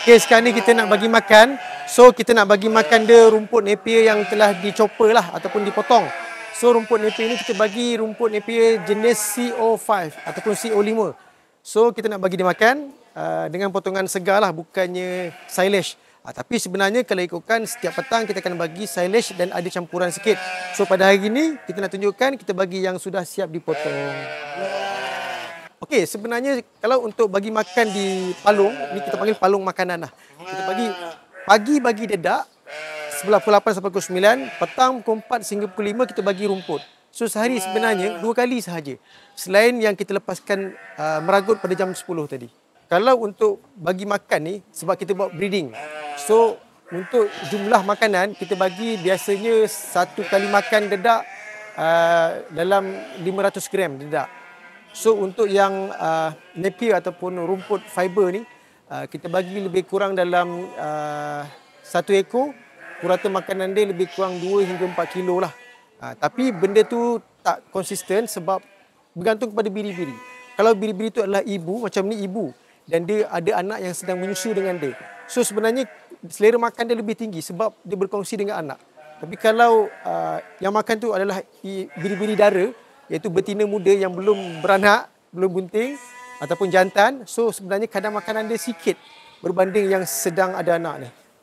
Okay, sekarang ni kita nak bagi makan. So, kita nak bagi makan dia rumput napier yang telah dicopper lah ataupun dipotong. So, rumput napier ni kita bagi rumput napier jenis CO5 ataupun CO5. So, kita nak bagi dia makan dengan potongan segar lah, bukannya silage. Tapi sebenarnya kalau ikutkan setiap petang kita akan bagi silage dan ada campuran sikit. So, pada hari ini kita nak tunjukkan kita bagi yang sudah siap dipotong. Okey, sebenarnya kalau untuk bagi makan di palung, ni kita panggil palung makanan lah. Kita pagi bagi dedak, sebelah pukul 8 sampai pukul 9, petang pukul 4 sehingga pukul 5 kita bagi rumput. So sehari sebenarnya 2 kali sahaja. Selain yang kita lepaskan meragut pada jam 10 tadi. Kalau untuk bagi makan ni, sebab kita buat breeding. So untuk jumlah makanan, kita bagi biasanya 1 kali makan dedak dalam 500 gram dedak. So untuk yang napier ataupun rumput fiber ni, kita bagi lebih kurang dalam 1 ekor, purata makanan dia lebih kurang 2 hingga 4 kilo lah. Tapi benda tu tak konsisten sebab bergantung kepada biri-biri. Kalau biri-biri tu adalah ibu, macam ni ibu, dan dia ada anak yang sedang menyusu dengan dia. So sebenarnya selera makan dia lebih tinggi sebab dia berkongsi dengan anak. Tapi kalau yang makan tu adalah biri-biri dara, iaitu betina muda yang belum beranak, belum bunting ataupun jantan, so sebenarnya kadar makanan dia sikit berbanding yang sedang ada anak ni.